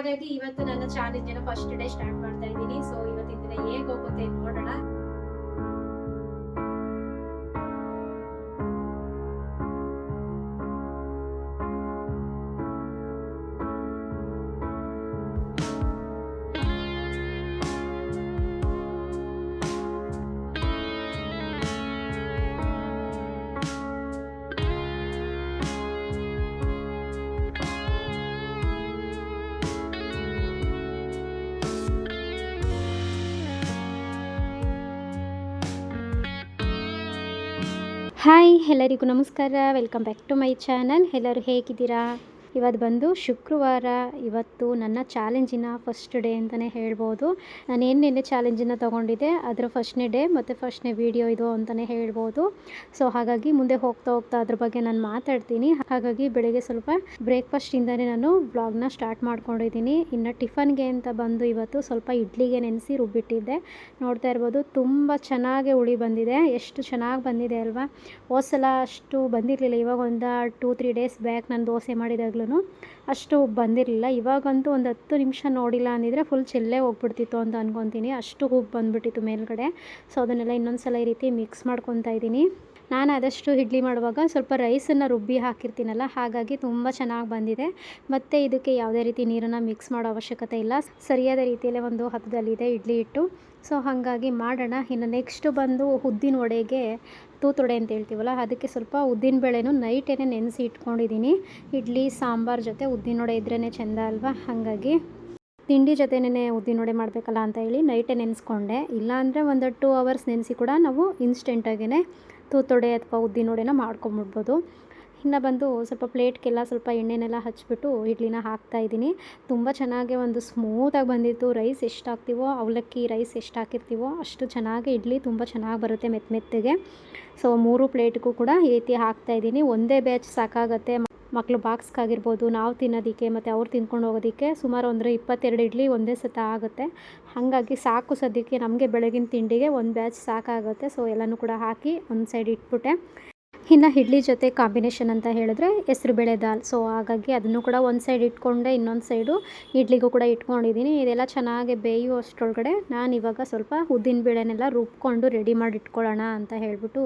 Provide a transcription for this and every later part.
ಹಾಗಾಗಿ ಇವತ್ತು ನನ್ನ ಚಾಲೆಂಜ್ ಫಸ್ಟ್ ಡೇ ಸ್ಟಾರ್ಟ್ ಮಾಡ್ತಾ ಇದ್ದೀನಿ. ಸೊ ಇವತ್ತಿನ ದಿನ ಹೇಗೆ ಹೋಗುತ್ತೆ ನೋಡೋಣ. ಹಾಯ್ ಎಲ್ಲರಿಗೂ ನಮಸ್ಕಾರ, welcome back to my channel. ಎಲ್ಲರೂ ಹೇಗಿದ್ದೀರಾ? ಇವತ್ತು ಬಂದು ಶುಕ್ರವಾರ. ಇವತ್ತು ನನ್ನ ಚಾಲೆಂಜಿನ ಫಸ್ಟ್ ಡೇ ಅಂತಲೇ ಹೇಳ್ಬೋದು. ನಾನು ಏನೇನು ಚಾಲೆಂಜನ್ನು ತೊಗೊಂಡಿದ್ದೆ ಅದರ ಫಸ್ಟ್ನೇ ಡೇ ಮತ್ತು ಫಸ್ಟ್ನೇ ವೀಡಿಯೋ ಇದು ಅಂತಲೇ ಹೇಳ್ಬೋದು. ಸೊ ಹಾಗಾಗಿ ಮುಂದೆ ಹೋಗ್ತಾ ಅದ್ರ ಬಗ್ಗೆ ನಾನು ಮಾತಾಡ್ತೀನಿ. ಹಾಗಾಗಿ ಬೆಳಗ್ಗೆ ಸ್ವಲ್ಪ ಬ್ರೇಕ್ಫಾಸ್ಟಿಂದನೇ ನಾನು ಬ್ಲಾಗ್ನ ಸ್ಟಾರ್ಟ್ ಮಾಡ್ಕೊಂಡಿದ್ದೀನಿ. ಇನ್ನು ಟಿಫನ್ಗೆ ಅಂತ ಬಂದು ಇವತ್ತು ಸ್ವಲ್ಪ ಇಡ್ಲಿಗೆ ನೆನೆಸಿ ರುಬ್ಬಿಟ್ಟಿದ್ದೆ. ನೋಡ್ತಾ ಇರ್ಬೋದು, ತುಂಬ ಚೆನ್ನಾಗಿ ಹುಳಿ ಬಂದಿದೆ. ಎಷ್ಟು ಚೆನ್ನಾಗಿ ಬಂದಿದೆ ಅಲ್ವಾ? ಹೋದ್ಸಲ ಅಷ್ಟು ಬಂದಿರಲಿಲ್ಲ. ಇವಾಗ ಒಂದು 2-3 ಡೇಸ್ ಬ್ಯಾಕ್ ನಾನು ದೋಸೆ ಮಾಡಿದಾಗಲೂ ಅಷ್ಟು ಬಂದಿರಲಿಲ್ಲ. ಇವಾಗಂತೂ ಒಂದು 10 ನಿಮಿಷ ನೋಡಿಲ್ಲ ಅಂದಿದ್ರೆ ಫುಲ್ ಚೆಲ್ಲೇ ಹೋಗ್ಬಿಡ್ತಿತ್ತು ಅಂತ ಅನ್ಕೊತೀನಿ. ಅಷ್ಟು ಉಪ್ಪು ಬಂದುಬಿಟ್ಟಿತ್ತು ಮೇಲ್ಗಡೆ. ಸೊ ಅದನ್ನೆಲ್ಲ ಇನ್ನೊಂದು ಸಲ ಈ ರೀತಿ ಮಿಕ್ಸ್ ಮಾಡ್ಕೊತಾ ಇದ್ದೀನಿ. ನಾನು ಆದಷ್ಟು ಇಡ್ಲಿ ಮಾಡುವಾಗ ಸ್ವಲ್ಪ ರೈಸನ್ನು ರುಬ್ಬಿ ಹಾಕಿರ್ತೀನಲ್ಲ, ಹಾಗಾಗಿ ತುಂಬ ಚೆನ್ನಾಗಿ ಬಂದಿದೆ. ಮತ್ತು ಇದಕ್ಕೆ ಯಾವುದೇ ರೀತಿ ನೀರನ್ನು ಮಿಕ್ಸ್ ಮಾಡೋ ಅವಶ್ಯಕತೆ ಇಲ್ಲ. ಸರಿಯಾದ ರೀತಿಯಲ್ಲೇ ಒಂದು ಹದದಲ್ಲಿದೆ ಇಡ್ಲಿ ಹಿಟ್ಟು. ಸೊ ಹಾಗಾಗಿ ಮಾಡೋಣ. ಇನ್ನು ನೆಕ್ಸ್ಟು ಬಂದು ಉದ್ದಿನ ವಡೆಗೆ ತೂತುವಡೆ ಅಂತ ಹೇಳ್ತೀವಲ್ಲ, ಅದಕ್ಕೆ ಸ್ವಲ್ಪ ಉದ್ದಿನ ಬೇಳೆನೂ ನೈಟೇ ನೆನೆಸಿ ಇಟ್ಕೊಂಡಿದ್ದೀನಿ. ಇಡ್ಲಿ ಸಾಂಬಾರು ಜೊತೆ ಉದ್ದಿನ ವಡೆ ಇದ್ರೇ ಚೆಂದ ಅಲ್ವಾ? ಹಾಗಾಗಿ ತಿಂಡಿ ಜೊತೆನೇ ಉದ್ದಿನ ವಡೆ ಮಾಡಬೇಕಲ್ಲ ಅಂತ ಹೇಳಿ ನೈಟೇ ನೆನೆಸ್ಕೊಂಡೆ. ಇಲ್ಲಾಂದರೆ ಒಂದು 2 ಅವರ್ಸ್ ನೆನೆಸಿ ಕೂಡ ನಾವು ಇನ್ಸ್ಟೆಂಟಾಗೇ ತೂತುವಡೆ ಅಥವಾ ಉದ್ದಿನ ವಡೆನ ಮಾಡ್ಕೊಂಬಿಡ್ಬೋದು. ಇನ್ನು ಬಂದು ಸ್ವಲ್ಪ ಪ್ಲೇಟ್ಗೆಲ್ಲ ಸ್ವಲ್ಪ ಎಣ್ಣೆನೆಲ್ಲ ಹಚ್ಬಿಟ್ಟು ಇಡ್ಲಿನ ಹಾಕ್ತಾಯಿದ್ದೀನಿ. ತುಂಬ ಚೆನ್ನಾಗಿ ಒಂದು ಸ್ಮೂತಾಗಿ ಬಂದಿತ್ತು. ರೈಸ್ ಎಷ್ಟು ಹಾಕ್ತೀವೋ, ಅವಲಕ್ಕಿ ರೈಸ್ ಎಷ್ಟು ಹಾಕಿರ್ತೀವೋ ಅಷ್ಟು ಚೆನ್ನಾಗಿ ಇಡ್ಲಿ ತುಂಬ ಚೆನ್ನಾಗಿ ಬರುತ್ತೆ ಮೆತ್ತಗೆ. ಸೊ 3 ಪ್ಲೇಟ್ಗೂ ಕೂಡ ಈ ರೀತಿ ಹಾಕ್ತಾಯಿದ್ದೀನಿ. ಒಂದೇ ಬ್ಯಾಚ್ ಸಾಕಾಗುತ್ತೆ. ಮಕ್ಕಳು ಬಾಕ್ಸ್ಗಾಗಿರ್ಬೋದು, ನಾವು ತಿನ್ನೋದಕ್ಕೆ ಮತ್ತು ಅವ್ರು ತಿಂದ್ಕೊಂಡು ಹೋಗೋದಕ್ಕೆ ಸುಮಾರು ಅಂದರೆ 22 ಇಡ್ಲಿ ಒಂದೇ ಸತ ಆಗುತ್ತೆ. ಹಾಗಾಗಿ ಸಾಕು ಸದ್ಯಕ್ಕೆ ನಮಗೆ ಬೆಳಗಿನ ತಿಂಡಿಗೆ ಒಂದು ಬ್ಯಾಚ್ ಸಾಕಾಗುತ್ತೆ. ಸೊ ಎಲ್ಲನೂ ಕೂಡ ಹಾಕಿ ಒಂದು ಸೈಡ್ ಇಟ್ಬಿಟ್ಟೆ. ಇನ್ನು ಇಡ್ಲಿ ಜೊತೆ ಕಾಂಬಿನೇಷನ್ ಅಂತ ಹೇಳಿದ್ರೆ ಹೆಸರುಬೇಳೆ ದಾಲ್. ಸೊ ಹಾಗಾಗಿ ಅದನ್ನು ಕೂಡ ಒಂದು ಸೈಡ್ ಇಟ್ಕೊಂಡೆ, ಇನ್ನೊಂದು ಸೈಡು ಇಡ್ಲಿಗೂ ಕೂಡ ಇಟ್ಕೊಂಡಿದ್ದೀನಿ. ಇದೆಲ್ಲ ಚೆನ್ನಾಗಿ ಬೇಯುವಷ್ಟರೊಳಗಡೆ ನಾನು ಇವಾಗ ಸ್ವಲ್ಪ ಉದ್ದಿನ ಬೇಳೆನೆಲ್ಲ ರುಬ್ಕೊಂಡು ರೆಡಿ ಮಾಡಿ ಇಟ್ಕೊಳ್ಳೋಣ ಅಂತ ಹೇಳ್ಬಿಟ್ಟು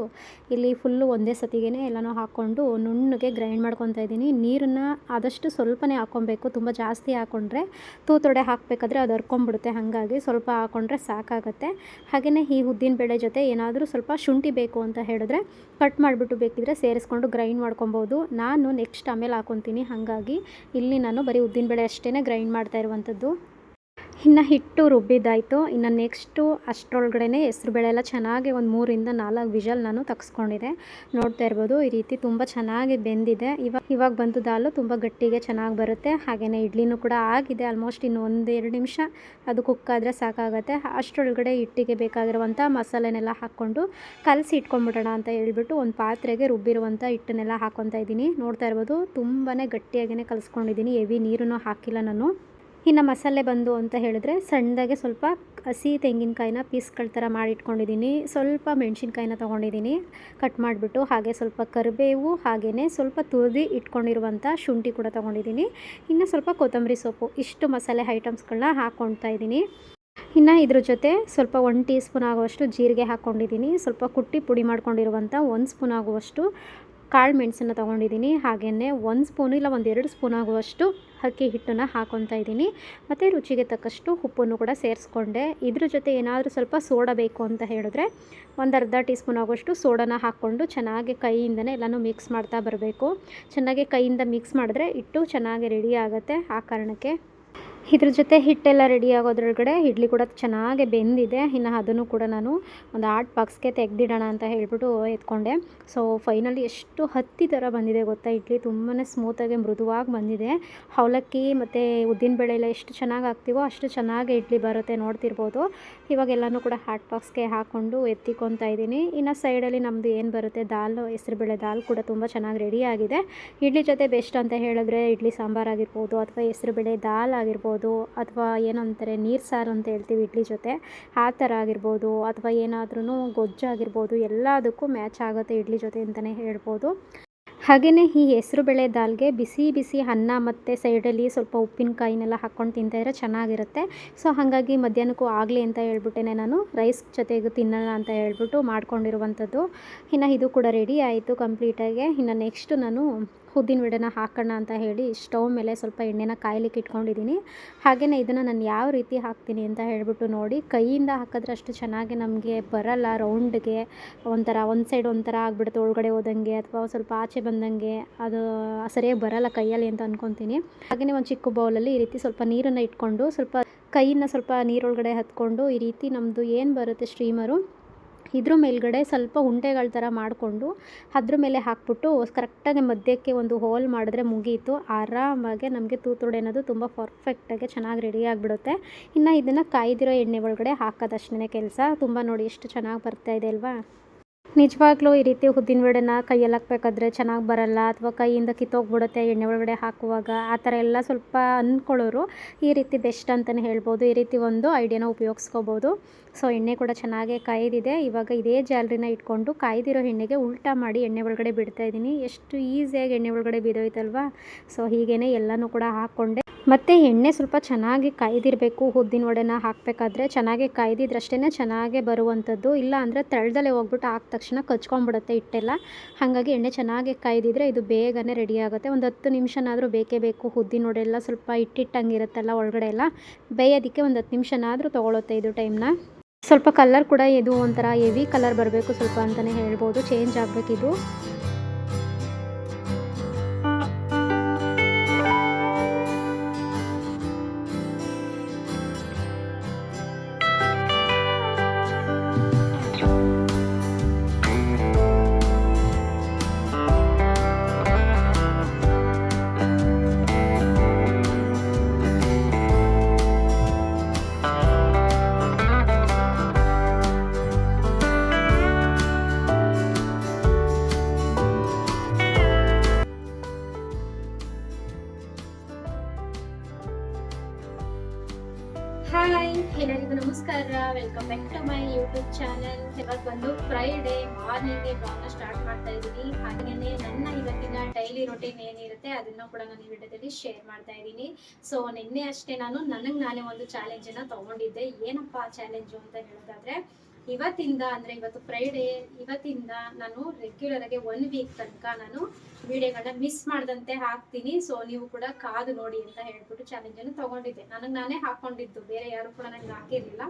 ಇಲ್ಲಿ ಫುಲ್ಲು ಒಂದೇ ಸತಿಗೆ ಎಲ್ಲನೂ ಹಾಕ್ಕೊಂಡು ನುಣ್ಣಗೆ ಗ್ರೈಂಡ್ ಮಾಡ್ಕೊತಾ ಇದ್ದೀನಿ. ನೀರನ್ನು ಆದಷ್ಟು ಸ್ವಲ್ಪನೇ ಹಾಕ್ಕೊಬೇಕು. ತುಂಬ ಜಾಸ್ತಿ ಹಾಕ್ಕೊಂಡ್ರೆ ತೂತುವಡೆ ಹಾಕಬೇಕಾದ್ರೆ ಅದು ಹರ್ಕೊಂಡ್ಬಿಡುತ್ತೆ. ಹಾಗಾಗಿ ಸ್ವಲ್ಪ ಹಾಕ್ಕೊಂಡ್ರೆ ಸಾಕಾಗುತ್ತೆ. ಹಾಗೆಯೇ ಈ ಉದ್ದಿನ ಬೇಳೆ ಜೊತೆ ಏನಾದರೂ ಸ್ವಲ್ಪ ಶುಂಠಿ ಬೇಕು ಅಂತ ಹೇಳಿದ್ರೆ ಕಟ್ ಮಾಡಿಬಿಟ್ಟು ಬೇಕಿದ್ರೆ ಸೇರಿಸ್ಕೊಂಡು ಗ್ರೈಂಡ್ ಮಾಡ್ಕೊಬೋದು. ನಾನು ನೆಕ್ಸ್ಟ್ ಆಮೇಲೆ ಹಾಕ್ಕೊತೀನಿ. ಹಾಗಾಗಿ ಇಲ್ಲಿ ನಾನು ಬರೀ ಉದ್ದಿನಬೇಳೆ ಅಷ್ಟೇ ಗ್ರೈಂಡ್ ಮಾಡ್ತಾ ಇರುವಂಥದ್ದು. ಇನ್ನು ಹಿಟ್ಟು ರುಬ್ಬಿದ್ದಾಯಿತು. ಇನ್ನು ನೆಕ್ಸ್ಟು ಅಷ್ಟರೊಳಗಡೆ ಹೆಸರುಬೇಳೆ ಎಲ್ಲ ಚೆನ್ನಾಗಿ ಒಂದು 3-4 ವಿಷಲ್ ನಾನು ತಗ್ಸ್ಕೊಂಡಿದ್ದೆ. ನೋಡ್ತಾ ಇರ್ಬೋದು, ಈ ರೀತಿ ತುಂಬ ಚೆನ್ನಾಗಿ ಬೆಂದಿದೆ. ಇವಾಗ ಬಂತು ದಾಲು ತುಂಬ ಗಟ್ಟಿಗೆ ಚೆನ್ನಾಗಿ ಬರುತ್ತೆ. ಹಾಗೆಯೇ ಇಡ್ಲಿನೂ ಕೂಡ ಆಗಿದೆ ಆಲ್ಮೋಸ್ಟ್. ಇನ್ನು 1-2 ನಿಮಿಷ ಅದು ಕುಕ್ಕಾದರೆ ಸಾಕಾಗುತ್ತೆ. ಅಷ್ಟರೊಳಗಡೆ ಹಿಟ್ಟಿಗೆ ಬೇಕಾಗಿರುವಂಥ ಮಸಾಲೆನೆಲ್ಲ ಹಾಕ್ಕೊಂಡು ಕಲಸಿ ಇಟ್ಕೊಂಡ್ಬಿಡೋಣ ಅಂತ ಹೇಳ್ಬಿಟ್ಟು ಒಂದು ಪಾತ್ರೆಗೆ ರುಬ್ಬಿರುವಂಥ ಹಿಟ್ಟನ್ನೆಲ್ಲ ಹಾಕ್ಕೊತಾ ಇದ್ದೀನಿ. ನೋಡ್ತಾ ಇರ್ಬೋದು, ತುಂಬಾ ಗಟ್ಟಿಯಾಗಿಯೇ ಕಲಿಸ್ಕೊಂಡಿದ್ದೀನಿ. ಹೆವಿ ನೀರನ್ನು ಹಾಕಿಲ್ಲ ನಾನು. ಇನ್ನು ಮಸಾಲೆ ಬಂದು ಅಂತ ಹೇಳಿದ್ರೆ ಸಣ್ಣದಾಗೆ ಸ್ವಲ್ಪ ಹಸಿ ತೆಂಗಿನಕಾಯಿನ ಪೀಸ್ಗಳ ಥರ ಮಾಡಿಟ್ಕೊಂಡಿದ್ದೀನಿ. ಸ್ವಲ್ಪ ಮೆಣಸಿನ್ಕಾಯಿನ ತೊಗೊಂಡಿದ್ದೀನಿ ಕಟ್ ಮಾಡಿಬಿಟ್ಟು. ಹಾಗೆ ಸ್ವಲ್ಪ ಕರಿಬೇವು, ಹಾಗೆಯೇ ಸ್ವಲ್ಪ ತುರಿದು ಇಟ್ಕೊಂಡಿರುವಂಥ ಶುಂಠಿ ಕೂಡ ತೊಗೊಂಡಿದ್ದೀನಿ. ಇನ್ನು ಸ್ವಲ್ಪ ಕೊತ್ತಂಬರಿ ಸೊಪ್ಪು, ಇಷ್ಟು ಮಸಾಲೆ ಐಟಮ್ಸ್ಗಳನ್ನ ಹಾಕ್ಕೊಳ್ತಾ ಇದ್ದೀನಿ. ಇನ್ನು ಇದ್ರ ಜೊತೆ ಸ್ವಲ್ಪ 1 ಟೀ ಸ್ಪೂನ್ ಆಗುವಷ್ಟು ಜೀರಿಗೆ ಹಾಕ್ಕೊಂಡಿದ್ದೀನಿ. ಸ್ವಲ್ಪ ಕುಟ್ಟಿ ಪುಡಿ ಮಾಡ್ಕೊಂಡಿರುವಂಥ 1 ಸ್ಪೂನ್ ಆಗುವಷ್ಟು ಕಾಳು ಮೆಣಸನ್ನು ತೊಗೊಂಡಿದ್ದೀನಿ. ಹಾಗೆಯೇ 1 ಸ್ಪೂನು ಇಲ್ಲ 1-2 ಸ್ಪೂನ್ ಆಗುವಷ್ಟು ಅಕ್ಕಿ ಹಿಟ್ಟನ್ನು ಹಾಕ್ಕೊತಾ ಇದ್ದೀನಿ. ಮತ್ತು ರುಚಿಗೆ ತಕ್ಕಷ್ಟು ಉಪ್ಪನ್ನು ಕೂಡ ಸೇರಿಸ್ಕೊಂಡೆ. ಇದ್ರ ಜೊತೆ ಏನಾದರೂ ಸ್ವಲ್ಪ ಸೋಡಾ ಬೇಕು ಅಂತ ಹೇಳಿದ್ರೆ ಒಂದು ಅರ್ಧ ಟೀ ಸ್ಪೂನ್ ಆಗುವಷ್ಟು ಸೋಡಾನ ಹಾಕ್ಕೊಂಡು ಚೆನ್ನಾಗಿ ಕೈಯಿಂದನೇ ಎಲ್ಲನೂ ಮಿಕ್ಸ್ ಮಾಡ್ತಾ ಬರಬೇಕು. ಚೆನ್ನಾಗಿ ಕೈಯಿಂದ ಮಿಕ್ಸ್ ಮಾಡಿದ್ರೆ ಹಿಟ್ಟು ಚೆನ್ನಾಗಿ ರೆಡಿ ಆಗುತ್ತೆ. ಆ ಕಾರಣಕ್ಕೆ ಇದ್ರ ಜೊತೆ ಹಿಟ್ಟೆಲ್ಲ ರೆಡಿ ಆಗೋದ್ರೊಳಗಡೆ ಇಡ್ಲಿ ಕೂಡ ಚೆನ್ನಾಗಿ ಬೆಂದಿದೆ. ಇನ್ನು ಅದನ್ನು ಕೂಡ ನಾನು ಒಂದು ಹಾಟ್ ಬಾಕ್ಸ್ಗೆ ತೆಗೆದಿಡೋಣ ಅಂತ ಹೇಳ್ಬಿಟ್ಟು ಎತ್ಕೊಂಡೆ. ಸೊ ಫೈನಲಿ ಎಷ್ಟು ಹತ್ತಿ ಥರ ಬಂದಿದೆ ಗೊತ್ತಾ ಇಡ್ಲಿ. ತುಂಬಾ ಸ್ಮೂತಾಗಿ ಮೃದುವಾಗಿ ಬಂದಿದೆ. ಅವಲಕ್ಕಿ ಮತ್ತು ಉದ್ದಿನಬೇಳೆ ಎಲ್ಲ ಎಷ್ಟು ಚೆನ್ನಾಗಿ ಹಾಕ್ತೀವೋ ಅಷ್ಟು ಚೆನ್ನಾಗಿ ಇಡ್ಲಿ ಬರುತ್ತೆ. ನೋಡ್ತಿರ್ಬೋದು. ಇವಾಗೆಲ್ಲನೂ ಕೂಡ ಹಾಟ್ ಬಾಕ್ಸ್ಗೆ ಹಾಕ್ಕೊಂಡು ಎತ್ತಿಕೊತಾ ಇದ್ದೀನಿ. ಇನ್ನು ಸೈಡಲ್ಲಿ ನಮ್ಮದು ಏನು ಬರುತ್ತೆ ದಾಲ್, ಹೆಸರುಬೇಳೆ ದಾಲ್ ಕೂಡ ತುಂಬ ಚೆನ್ನಾಗಿ ರೆಡಿ ಆಗಿದೆ. ಇಡ್ಲಿ ಜೊತೆ ಬೆಸ್ಟ್ ಅಂತ ಹೇಳಿದ್ರೆ ಇಡ್ಲಿ ಸಾಂಬಾರು ಆಗಿರ್ಬೋದು, ಅಥವಾ ಹೆಸರುಬೇಳೆ ದಾಲ್ ಆಗಿರ್ಬೋದು, ಅಥವಾ ಏನಂತಾರೆ ನೀರು ಸಾರು ಅಂತ ಹೇಳ್ತೀವಿ ಇಡ್ಲಿ ಜೊತೆ, ಆ ಥರ ಆಗಿರ್ಬೋದು, ಅಥವಾ ಏನಾದ್ರೂ ಗೊಜ್ಜಾಗಿರ್ಬೋದು, ಎಲ್ಲದಕ್ಕೂ ಮ್ಯಾಚ್ ಆಗುತ್ತೆ ಇಡ್ಲಿ ಜೊತೆ ಅಂತಲೇ ಹೇಳ್ಬೋದು. ಹಾಗೆಯೇ ಈ ಹೆಸರು ಬೇಳೆ ದಾಲ್ಗೆ ಬಿಸಿ ಬಿಸಿ ಅನ್ನ ಮತ್ತು ಸೈಡಲ್ಲಿ ಸ್ವಲ್ಪ ಉಪ್ಪಿನಕಾಯಿನೆಲ್ಲ ಹಾಕ್ಕೊಂಡು ತಿಂತಾಯಿದ್ರೆ ಚೆನ್ನಾಗಿರುತ್ತೆ. ಸೊ ಹಾಗಾಗಿ ಮಧ್ಯಾಹ್ನಕ್ಕೂ ಆಗಲಿ ಅಂತ ಹೇಳ್ಬಿಟ್ಟೆ ನಾನು ರೈಸ್ ಜೊತೆಗೆ ತಿನ್ನೋಣ ಅಂತ ಹೇಳ್ಬಿಟ್ಟು ಮಾಡ್ಕೊಂಡಿರುವಂಥದ್ದು. ಇನ್ನು ಇದು ಕೂಡ ರೆಡಿ ಆಯಿತು ಕಂಪ್ಲೀಟಾಗಿ. ಇನ್ನು ನೆಕ್ಸ್ಟು ನಾನು ಉದ್ದಿನ ವಡೆನ ಹಾಕೋಣ ಅಂತ ಹೇಳಿ ಸ್ಟವ್ ಮೇಲೆ ಸ್ವಲ್ಪ ಎಣ್ಣೆನ ಕಾಯ್ಲಿಕ್ಕೆ ಇಟ್ಕೊಂಡಿದ್ದೀನಿ. ಹಾಗೆಯೇ ಇದನ್ನು ನಾನು ಯಾವ ರೀತಿ ಹಾಕ್ತೀನಿ ಅಂತ ಹೇಳ್ಬಿಟ್ಟು ನೋಡಿ. ಕೈಯಿಂದ ಹಾಕಿದ್ರೆ ಅಷ್ಟು ಚೆನ್ನಾಗಿ ನಮಗೆ ಬರಲ್ಲ, ರೌಂಡ್ಗೆ ಒಂಥರ ಒಂದು ಸೈಡ್ ಒಂಥರ ಆಗಿಬಿಡುತ್ತೆ ಒಳಗಡೆ ಹೋದಂಗೆ, ಅಥವಾ ಸ್ವಲ್ಪ ಆಚೆ ಬಂದಂಗೆ ಅದು ಸರಿಯಾಗಿ ಬರಲ್ಲ ಕೈಯಲ್ಲಿ ಅಂತ ಅಂದ್ಕೊತೀನಿ. ಹಾಗೆಯೇ ಒಂದು ಚಿಕ್ಕ ಬೌಲಲ್ಲಿ ಈ ರೀತಿ ಸ್ವಲ್ಪ ನೀರನ್ನು ಇಟ್ಕೊಂಡು ಸ್ವಲ್ಪ ಕೈಯನ್ನು ಸ್ವಲ್ಪ ನೀರೊಳಗಡೆ ಹತ್ಕೊಂಡು ಈ ರೀತಿ ನಮ್ಮದು ಏನು ಬರುತ್ತೆ ಸ್ಟ್ರೀಮರು ಇದ್ರ ಮೇಲ್ಗಡೆ ಸ್ವಲ್ಪ ಉಂಡೆಗಳ ಥರ ಮಾಡಿಕೊಂಡು ಅದ್ರ ಮೇಲೆ ಹಾಕ್ಬಿಟ್ಟು ಕರೆಕ್ಟಾಗಿ ಮಧ್ಯಕ್ಕೆ ಒಂದು ಹೋಲ್ ಮಾಡಿದ್ರೆ ಮುಗೀತು. ಆರಾಮಾಗೆ ನಮಗೆ ತೂತುವಡೆ ಅನ್ನೋದು ತುಂಬ ಪರ್ಫೆಕ್ಟಾಗಿ ಚೆನ್ನಾಗಿ ರೆಡಿ ಆಗಿಬಿಡುತ್ತೆ. ಇನ್ನು ಇದನ್ನು ಕಾಯ್ದಿರೋ ಎಣ್ಣೆ ಒಳಗಡೆ ಹಾಕೋದಷ್ಟೇ ಕೆಲಸ. ತುಂಬ ನೋಡಿ ಎಷ್ಟು ಚೆನ್ನಾಗಿ ಬರ್ತಾಯಿದೆ ಅಲ್ವಾ. ನಿಜವಾಗ್ಲೂ ಈ ರೀತಿ ಉದ್ದಿನ ವಡೆನ ಕೈಯಲ್ಲಿ ಹಾಕಬೇಕಾದ್ರೆ ಚೆನ್ನಾಗಿ ಬರಲ್ಲ, ಅಥವಾ ಕೈಯಿಂದ ಕಿತ್ತೋಗ್ಬಿಡುತ್ತೆ ಎಣ್ಣೆ ಒಳಗಡೆ ಹಾಕುವಾಗ, ಆ ಥರ ಎಲ್ಲ ಸ್ವಲ್ಪ ಅಂದ್ಕೊಳ್ಳೋರು ಈ ರೀತಿ ಬೆಸ್ಟ್ ಅಂತಲೇ ಹೇಳ್ಬೋದು. ಈ ರೀತಿ ಒಂದು ಐಡಿಯಾನ ಉಪಯೋಗಿಸ್ಕೋಬೋದು. ಸೊ ಎಣ್ಣೆ ಕೂಡ ಚೆನ್ನಾಗೇ ಕಾಯ್ದಿದೆ. ಇವಾಗ ಇದೇ ಜಾಲರಿನ ಇಟ್ಕೊಂಡು ಕಾಯ್ದಿರೋ ಎಣ್ಣೆಗೆ ಉಲ್ಟಾ ಮಾಡಿ ಎಣ್ಣೆ ಒಳಗಡೆ ಬಿಡ್ತಾಯಿದ್ದೀನಿ. ಎಷ್ಟು ಈಸಿಯಾಗಿ ಎಣ್ಣೆ ಒಳಗಡೆ ಬಿದ್ದೋಯ್ತಲ್ವಾ. ಸೊ ಹೀಗೇ ಎಲ್ಲನೂ ಕೂಡ ಹಾಕ್ಕೊಂಡೆ. ಮತ್ತು ಎಣ್ಣೆ ಸ್ವಲ್ಪ ಚೆನ್ನಾಗಿ ಕಾಯ್ದಿರಬೇಕು. ಉದ್ದಿನ ವಡೆನ ಹಾಕಬೇಕಾದ್ರೆ ಚೆನ್ನಾಗಿ ಕಾಯ್ದಿದ್ರಷ್ಟೇ ಚೆನ್ನಾಗೇ ಬರುವಂಥದ್ದು. ಇಲ್ಲ ಅಂದರೆ ತಳ್ದಲ್ಲೇ ಹೋಗ್ಬಿಟ್ಟು ಹಾಕಿದ ತಕ್ಷಣ ಕಚ್ಕೊಂಡ್ಬಿಡುತ್ತೆ ಹಿಟ್ಟೆಲ್ಲ. ಹಾಗಾಗಿ ಎಣ್ಣೆ ಚೆನ್ನಾಗಿ ಕಾಯ್ದಿದ್ರೆ ಇದು ಬೇಗನೆ ರೆಡಿ ಆಗುತ್ತೆ. ಒಂದು 10 ನಿಮಿಷನಾದರೂ ಬೇಕೇ ಬೇಕು. ಉದ್ದಿನ ವಡೆ ಎಲ್ಲ ಸ್ವಲ್ಪ ಹಿಟ್ಟಿಟ್ಟಂಗಿರುತ್ತಲ್ಲ ಒಳಗಡೆ ಎಲ್ಲ, ಬೇಯೋದಕ್ಕೆ ಒಂದು 10 ನಿಮಿಷನಾದರೂ ತೊಗೊಳುತ್ತೆ ಇದು ಟೈಮ್ನ. ಸ್ವಲ್ಪ ಕಲರ್ ಕೂಡ ಇದು ಒಂಥರ ಹೆವಿ ಕಲರ್ ಬರಬೇಕು ಸ್ವಲ್ಪ ಅಂತಲೇ ಹೇಳ್ಬೋದು, ಚೇಂಜ್ ಆಗಬೇಕಿದು. ಹಾಯ್ ಎಲ್ಲರಿಗೂ ನಮಸ್ಕಾರ, welcome back to my YouTube channel. ಇವಾಗ ಬಂದು ಫ್ರೈಡೇ ಮಾರ್ನಿಂಗ್ ಬ್ಲಾಗ್ನ ಸ್ಟಾರ್ಟ್ ಮಾಡ್ತಾ ಇದ್ದೀನಿ. ಹಾಗೆಯೇ ನನ್ನ ಇವತ್ತಿನ ಡೈಲಿ ರೊಟೀನ್ ಏನಿರುತ್ತೆ ಅದನ್ನು ಕೂಡ ನಾನು ಈ ವಿಡಿಯೋದಲ್ಲಿ ಶೇರ್ ಮಾಡ್ತಾ ಇದ್ದೀನಿ. ಸೊ ನಿನ್ನೆ ಅಷ್ಟೇ ನಾನು ನನಗೆ ನಾನೇ ಒಂದು ಚಾಲೆಂಜನ್ನು ತೊಗೊಂಡಿದ್ದೆ. ಏನಪ್ಪ ಚಾಲೆಂಜು ಅಂತ ಹೇಳೋದಾದರೆ, ಇವತ್ತಿಂದ ಅಂದರೆ ಇವತ್ತು ಫ್ರೈಡೇ, ಇವತ್ತಿಂದ ನಾನು ರೆಗ್ಯುಲರಾಗಿ 1 ವೀಕ್ ತನಕ ನಾನು ವಿಡಿಯೋಗಳನ್ನ ಮಿಸ್ ಮಾಡ್ದಂತೆ ಹಾಕ್ತೀನಿ. ಸೊ ನೀವು ಕೂಡ ಕಾದು ನೋಡಿ ಅಂತ ಹೇಳ್ಬಿಟ್ಟು ಚಾಲೆಂಜನ್ನು ತೊಗೊಂಡಿದ್ದೆ. ನನಗೆ ನಾನೇ ಹಾಕ್ಕೊಂಡಿದ್ದು, ಬೇರೆ ಯಾರು ಕೂಡ ನನಗೆ ಹಾಕಿರಲಿಲ್ಲ.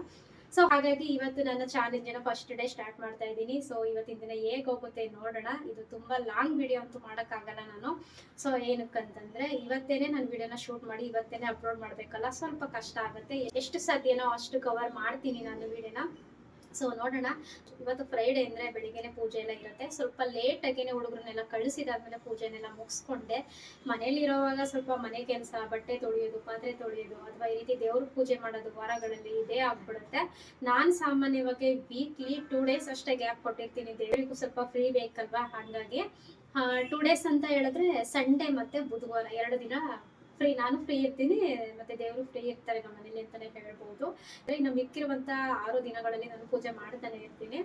ಸೊ ಹಾಗಾಗಿ ಇವತ್ತು ನನ್ನ ಚಾಲೆಂಜನ್ನು ಫಸ್ಟ್ ಡೇ ಸ್ಟಾರ್ಟ್ ಮಾಡ್ತಾ ಇದ್ದೀನಿ. ಸೊ ಇವತ್ತಿನ ದಿನ ಹೇಗೆ ಹೋಗುತ್ತೆ ನೋಡೋಣ. ಇದು ತುಂಬ ಲಾಂಗ್ ವಿಡಿಯೋ ಅಂತೂ ಮಾಡೋಕ್ಕಾಗಲ್ಲ ನಾನು. ಸೊ ಏನಕ್ಕಂತಂದರೆ ಇವತ್ತೇನೆ ನಾನು ವಿಡಿಯೋನ ಶೂಟ್ ಮಾಡಿ ಇವತ್ತೇನೆ ಅಪ್ಲೋಡ್ ಮಾಡಬೇಕಲ್ಲ, ಸ್ವಲ್ಪ ಕಷ್ಟ ಆಗುತ್ತೆ. ಎಷ್ಟು ಸಾಧ್ಯನೋ ಅಷ್ಟು ಕವರ್ ಮಾಡ್ತೀನಿ ನಾನು ವಿಡಿಯೋನ. ಸೊ ನೋಡೋಣ. ಇವತ್ತು ಫ್ರೈಡೇ ಅಂದರೆ ಬೆಳಿಗ್ಗೆನೆ ಪೂಜೆ ಎಲ್ಲ ಇರುತ್ತೆ. ಸ್ವಲ್ಪ ಲೇಟಾಗೇನೆ ಹುಡುಗರನ್ನೆಲ್ಲ ಕಳಿಸಿದಾದ್ಮೇಲೆ ಪೂಜೆನೆಲ್ಲ ಮುಗಿಸ್ಕೊಂಡೆ. ಮನೇಲಿರೋವಾಗ ಸ್ವಲ್ಪ ಮನೆ ಕೆಲಸ, ಬಟ್ಟೆ ತೊಳೆಯೋದು, ಪಾತ್ರೆ ತೊಳೆಯೋದು, ಅಥವಾ ಈ ರೀತಿ ದೇವ್ರ ಪೂಜೆ ಮಾಡೋದು ವಾರಗಳಲ್ಲಿ ಇದೇ ಆಗ್ಬಿಡುತ್ತೆ. ನಾನು ಸಾಮಾನ್ಯವಾಗಿ ವೀಕ್ಲಿ 2 ಡೇಸ್ ಅಷ್ಟೇ ಗ್ಯಾಪ್ ಕೊಟ್ಟಿರ್ತೀನಿ. ದೇವರಿಗೂ ಸ್ವಲ್ಪ ಫ್ರೀ ಬೇಕಲ್ವಾ. ಹಾಗಾಗಿ 2 ಡೇಸ್ ಅಂತ ಹೇಳಿದ್ರೆ ಸಂಡೇ ಮತ್ತು ಬುಧವಾರ 2 ದಿನ ನಾನು ಫ್ರೀ ಇರ್ತೀನಿ, ಮತ್ತೆ ದೇವರು ಫ್ರೀ ಇರ್ತಾರೆ ನಮ್ಮ ಮನೇಲಿ ಅಂತಾನೆ ಹೇಳ್ಬೋದು. ಇನ್ನು ಮಿಕ್ಕಿರುವಂತ 6 ದಿನಗಳಲ್ಲಿ ನಾನು ಪೂಜೆ ಮಾಡ್ತಾನೆ ಇರ್ತೀನಿ.